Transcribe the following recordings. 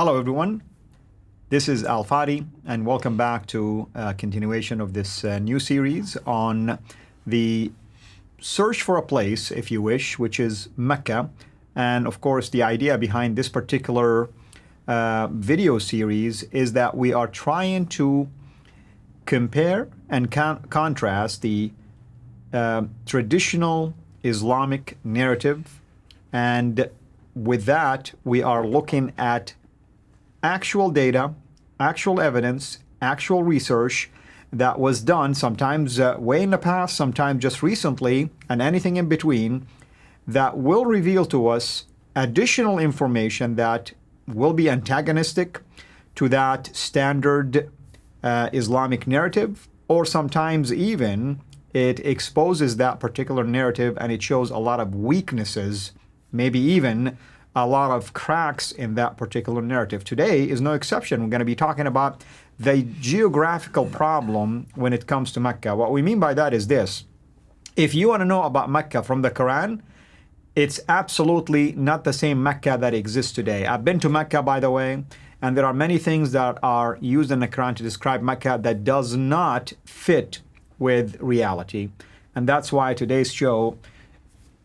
Hello, everyone. This is Al Fadi, and welcome back to a continuation of this new series on the search for a place, if you wish, which is Mecca. And of course, the idea behind this particular video series is that we are trying to compare and contrast the traditional Islamic narrative, and with that, we are looking at actual data, actual evidence, actual research that was done sometimes way in the past, sometimes just recently, and anything in between, that will reveal to us additional information that will be antagonistic to that standard Islamic narrative, or sometimes even it exposes that particular narrative and it shows a lot of weaknesses, maybe even a lot of cracks in that particular narrative. Today is no exception. We're going to be talking about the geographical problem when it comes to Mecca. What we mean by that is this. If you want to know about Mecca from the Quran, it's absolutely not the same Mecca that exists today. I've been to Mecca, by the way, and there are many things that are used in the Quran to describe Mecca that does not fit with reality. And that's why today's show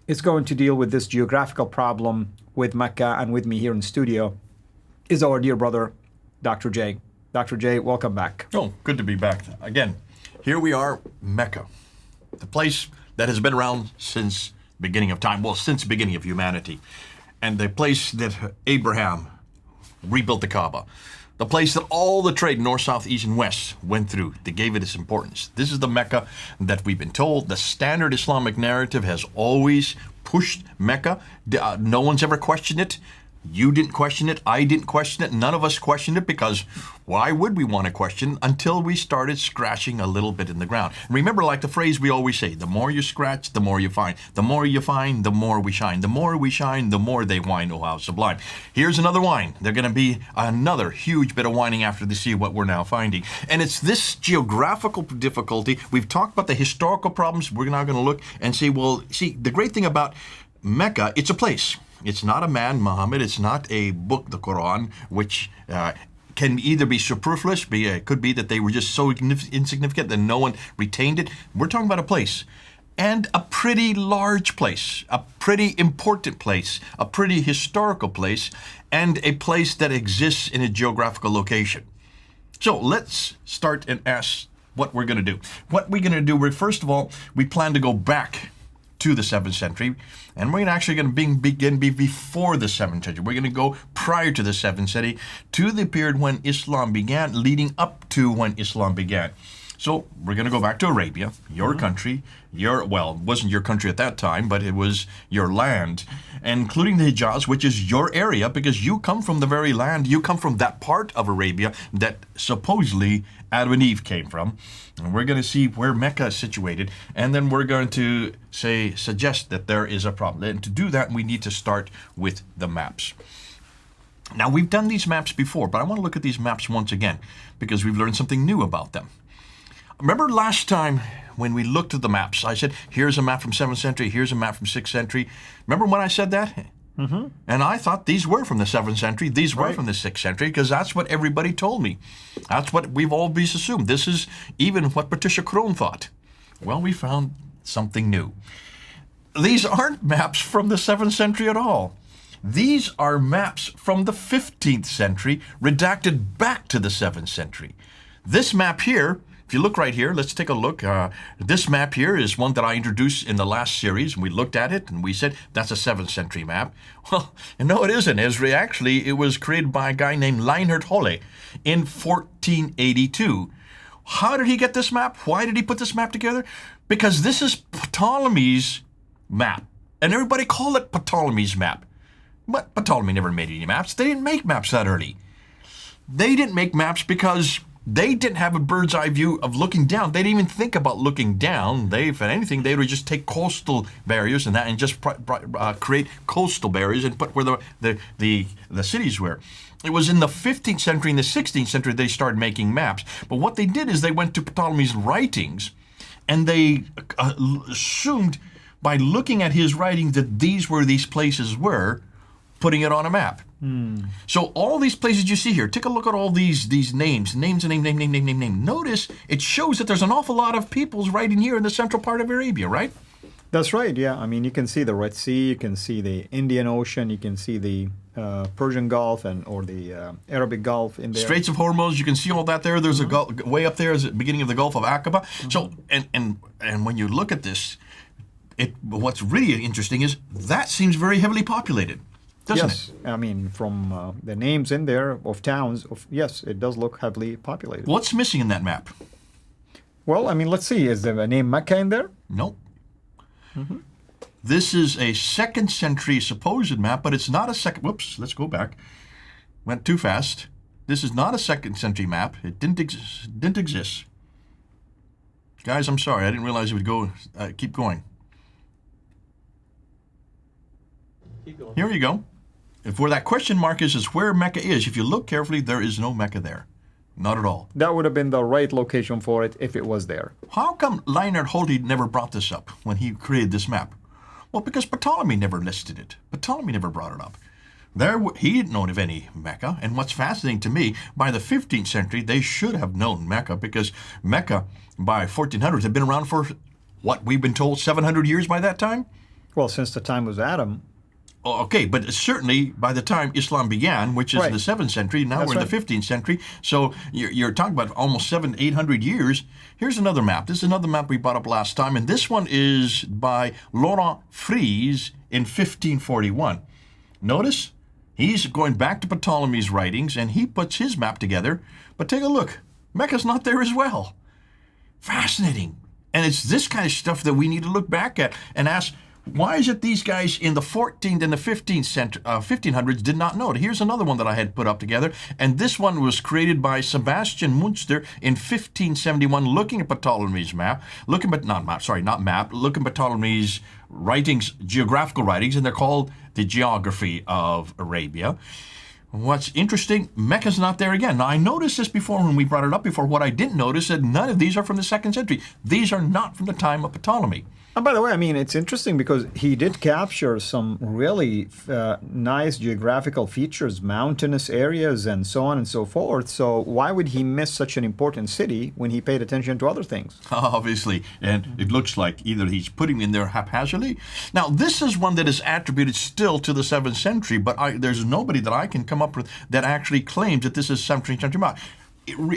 is going to deal with this geographical problem with Mecca, and with me here in studio is our dear brother, Dr. J. Dr. J, welcome back. Oh, good to be back. Again, here we are, Mecca, the place that has been around since beginning of time, well, since the beginning of humanity, and the place that Abraham rebuilt the Kaaba, the place that all the trade, north, south, east, and west, went through. They gave it its importance. This is the Mecca that we've been told. The standard Islamic narrative has always pushed Mecca. No one's ever questioned it. You didn't question it. I didn't question it. None of us questioned it, because why would we want to question until we started scratching a little bit in the ground? Remember, like the phrase we always say, the more you scratch, the more you find. The more you find, the more we shine. The more we shine, the more they whine. Oh, how sublime. Here's another whine. They're going to be another huge bit of whining after they see what we're now finding. And it's this geographical difficulty. We've talked about the historical problems. We're now going to look and see, well, see, the great thing about Mecca, it's a place. It's not a man, Muhammad. It's not a book, the Quran, which can either be superfluous, it could be that they were just so insignificant that no one retained it. We're talking about a place, and a pretty large place, a pretty important place, a pretty historical place, and a place that exists in a geographical location. So let's start and ask what we're going to do. What we're going to do, first of all, we plan to go back to the 7th century, and we're actually going to begin before the 7th century. We're going to go prior to the 7th century, to the period when Islam began, leading up to when Islam began. So we're going to go back to Arabia, your country, well, it wasn't your country at that time, but it was your land, including the Hijaz, which is your area, because you come from the very land, you come from that part of Arabia that supposedly Adam and Eve came from. And we're going to see where Mecca is situated, and then we're going to suggest that there is a problem. And to do that, we need to start with the maps. Now, we've done these maps before, but I want to look at these maps once again, because we've learned something new about them. Remember last time when we looked at the maps, I said, here's a map from 7th century, here's a map from 6th century. Remember when I said that? Mm-hmm. And I thought these were from the 7th century, these were from the 6th century, because that's what everybody told me. That's what we've always assumed. This is even what Patricia Crone thought. Well, we found something new. These aren't maps from the 7th century at all. These are maps from the 15th century, redacted back to the 7th century. This map here, if you look right here, let's take a look. This map here is one that I introduced in the last series, and we looked at it, and we said, that's a 7th century map. Well, no, it isn't. Actually, it was created by a guy named Reinhard Holle in 1482. How did he get this map? Why did he put this map together? Because this is Ptolemy's map, and everybody called it Ptolemy's map. But Ptolemy never made any maps. They didn't make maps that early. They didn't make maps because they didn't have a bird's eye view of looking down. They didn't even think about looking down. If anything, they would just take coastal barriers and just create coastal barriers and put where the cities were. It was in the 15th century and the 16th century they started making maps. But what they did is they went to Ptolemy's writings, and they assumed by looking at his writings that these places were, putting it on a map. So all these places you see here, take a look at all these names, name. Notice it shows that there's an awful lot of peoples right in here in the central part of Arabia, right? That's right, yeah. I mean, you can see the Red Sea, you can see the Indian Ocean, you can see the Persian Gulf or the Arabic Gulf in there. Straits of Hormuz, you can see all that there. There's a way up there is the beginning of the Gulf of Aqaba. So, and when you look at this, what's really interesting is that seems very heavily populated, doesn't it? Yes, I mean, from the names in there of towns, yes, it does look heavily populated. What's missing in that map? Well, I mean, let's see. Is the name Mecca in there? Nope. This is a 2nd century supposed map, but it's not a second. Whoops, let's go back. Went too fast. This is not a 2nd century map. It didn't exist. Guys, I'm sorry. I didn't realize it would go. Keep going. Keep going. Here you go. If where that question mark is where Mecca is. If you look carefully, there is no Mecca there. Not at all. That would have been the right location for it if it was there. How come Leonard Holte never brought this up when he created this map? Well, because Ptolemy never listed it. Ptolemy never brought it up. He didn't know of any Mecca. And what's fascinating to me, by the 15th century, they should have known Mecca, because Mecca, by 1400s, had been around for, what, we've been told 700 years by that time? Well, since the time of Adam. Okay, but certainly by the time Islam began, which is Right. the 7th century, now That's we're in right. the 15th century, so you're talking about almost 800 years. Here's another map. This is another map we brought up last time, and this one is by Laurent Fries in 1541. Notice, he's going back to Ptolemy's writings, and he puts his map together, but take a look. Mecca's not there as well. Fascinating. And it's this kind of stuff that we need to look back at and ask, why is it these guys in the 14th and the 1500s did not know it? Here's another one that I had put up together, and this one was created by Sebastian Munster in 1571, looking at Ptolemy's map, looking at Ptolemy's writings, geographical writings, and they're called the Geography of Arabia. What's interesting, Mecca's not there again. Now, I noticed this before when we brought it up before. What I didn't notice that none of these are from the 2nd century. These are not from the time of Ptolemy. And by the way, I mean, it's interesting because he did capture some really nice geographical features, mountainous areas, and so on and so forth. So why would he miss such an important city when he paid attention to other things? Obviously, and it looks like either he's putting in there haphazardly. Now, this is one that is attributed still to the 7th century, but there's nobody that I can come up with that actually claims that this is 17th century Mecca.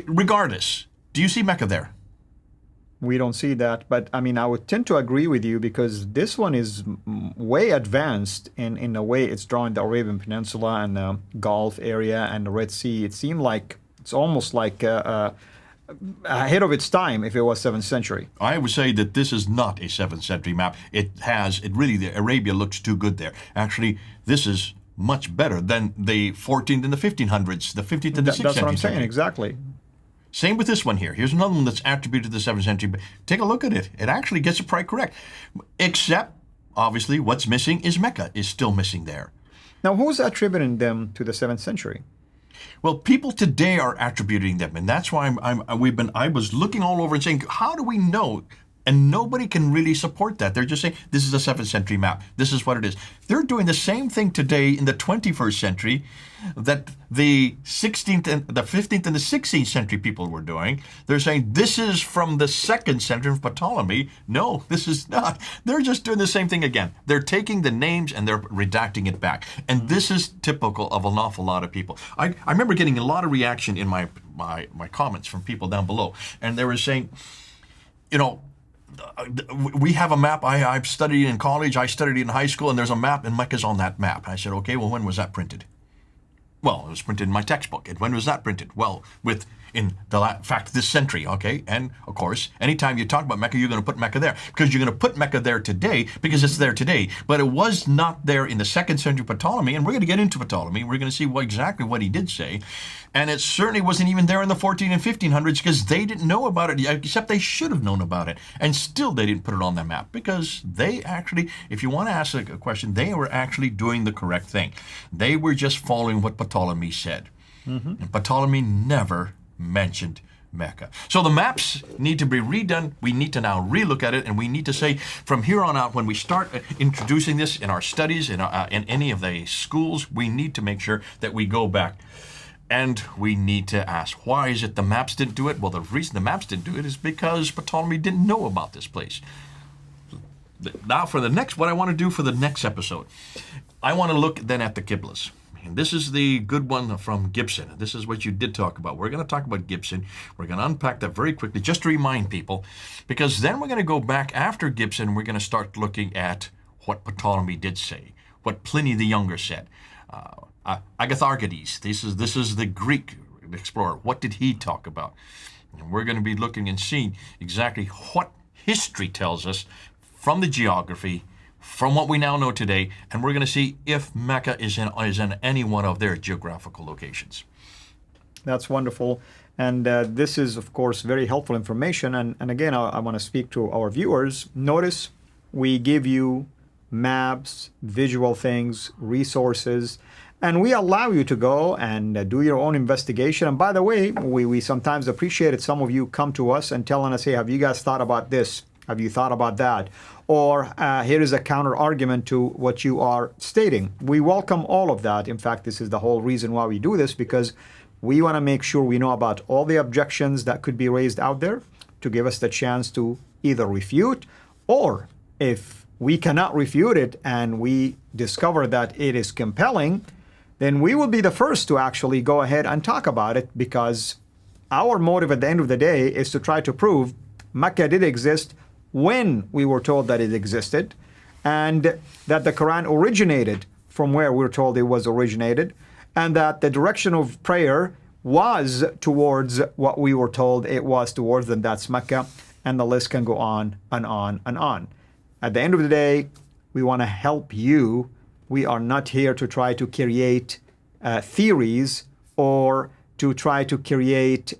Regardless, do you see Mecca there? We don't see that, but I mean, I would tend to agree with you because this one is way advanced in a way. It's drawing the Arabian Peninsula and the Gulf area and the Red Sea. It seemed like it's almost like ahead of its time if it was 7th century. I would say that this is not a 7th century map. The Arabia looks too good there. Actually, this is much better than the 14th and the 1500s, the 15th and the 16th. That's what I'm saying, exactly. Same with this one here. Here's another one that's attributed to the 7th century. But take a look at it. It actually gets it quite correct. Except, obviously, what's missing is Mecca is still missing there. Now, who's attributing them to the 7th century? Well, people today are attributing them, and that's why I was looking all over and saying, how do we know? And nobody can really support that. They're just saying, this is a 7th century map. This is what it is. They're doing the same thing today in the 21st century that the 16th and the 15th and the 16th century people were doing. They're saying, this is from the 2nd century of Ptolemy. No, this is not. They're just doing the same thing again. They're taking the names and they're redacting it back. And this is typical of an awful lot of people. I remember getting a lot of reaction in my comments from people down below. And they were saying, we have a map. I've studied in college. I studied in high school, and there's a map, and Mecca's on that map. I said, okay, well, when was that printed? Well, it was printed in my textbook. And when was that printed? Well, in fact, this century, okay? And, of course, anytime you talk about Mecca, you're going to put Mecca there. Because you're going to put Mecca there today because it's there today. But it was not there in the 2nd century Ptolemy, and we're going to get into Ptolemy. We're going to see exactly what he did say. And it certainly wasn't even there in the 14 and 1500s because they didn't know about it, except they should have known about it. And still they didn't put it on the map because they actually, if you want to ask a question, they were actually doing the correct thing. They were just following what Ptolemy said. And Ptolemy never mentioned Mecca. So the maps need to be redone. We need to now relook at it, and we need to say from here on out, when we start introducing this in our studies, in any of the schools, we need to make sure that we go back and we need to ask, why is it the maps didn't do it? Well, the reason the maps didn't do it is because Ptolemy didn't know about this place. Now for the next, what I want to do for the next episode, I want to look then at the Qiblas. And this is the good one from Gibson. This is what you did talk about. We're going to talk about Gibson. We're going to unpack that very quickly just to remind people, because then we're going to go back after Gibson. We're going to start looking at what Ptolemy did say, what Pliny the Younger said. Agatharchides, this is the Greek explorer. What did he talk about? And we're going to be looking and seeing exactly what history tells us from the geography, from what we now know today, and we're going to see if Mecca is in any one of their geographical locations. That's wonderful. And this is, of course, very helpful information. And again, I want to speak to our viewers. Notice we give you maps, visual things, resources, and we allow you to go and do your own investigation. And by the way, we sometimes appreciate it. Some of you come to us and telling us, hey, have you guys thought about this? Have you thought about that? Or here is a counter argument to what you are stating. We welcome all of that. In fact, this is the whole reason why we do this, because we want to make sure we know about all the objections that could be raised out there to give us the chance to either refute, or if we cannot refute it and we discover that it is compelling, then we will be the first to actually go ahead and talk about it, because our motive at the end of the day is to try to prove Mecca did exist when we were told that it existed, and that the Quran originated from where we were told it was originated, and that the direction of prayer was towards what we were told it was towards, and that's Mecca, and the list can go on and on and on. At the end of the day, we want to help you. We are not here to try to create theories or to try to create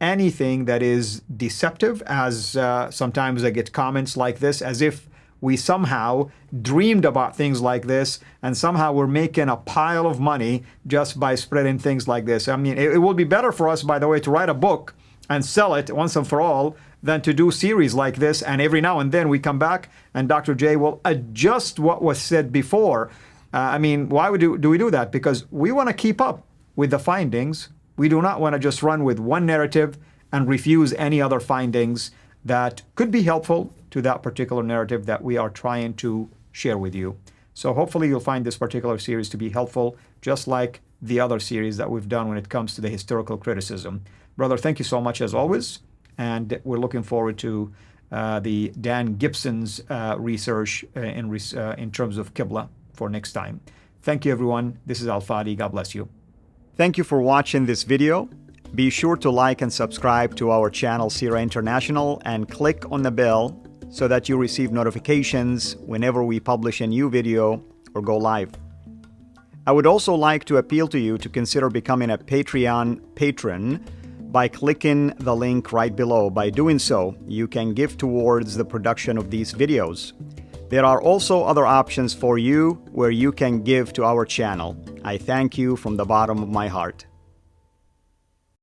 anything that is deceptive, as sometimes I get comments like this, as if we somehow dreamed about things like this and somehow we're making a pile of money just by spreading things like this. I mean, it would be better for us, by the way, to write a book and sell it once and for all than to do series like this, and every now and then we come back and Dr. J will adjust what was said before. I mean, why do we do that? Because we want to keep up with the findings. We do not want to just run with one narrative and refuse any other findings that could be helpful to that particular narrative that we are trying to share with you. So hopefully you'll find this particular series to be helpful, just like the other series that we've done when it comes to the historical criticism. Brother, thank you so much as always, and we're looking forward to the Dan Gibson's research in terms of Qibla for next time. Thank you, everyone. This is Al-Fadi. God bless you. Thank you for watching this video. Be sure to like and subscribe to our channel Sira International and click on the bell so that you receive notifications whenever we publish a new video or go live. I would also like to appeal to you to consider becoming a Patreon patron by clicking the link right below. By doing so, you can give towards the production of these videos. There are also other options for you where you can give to our channel. I thank you from the bottom of my heart.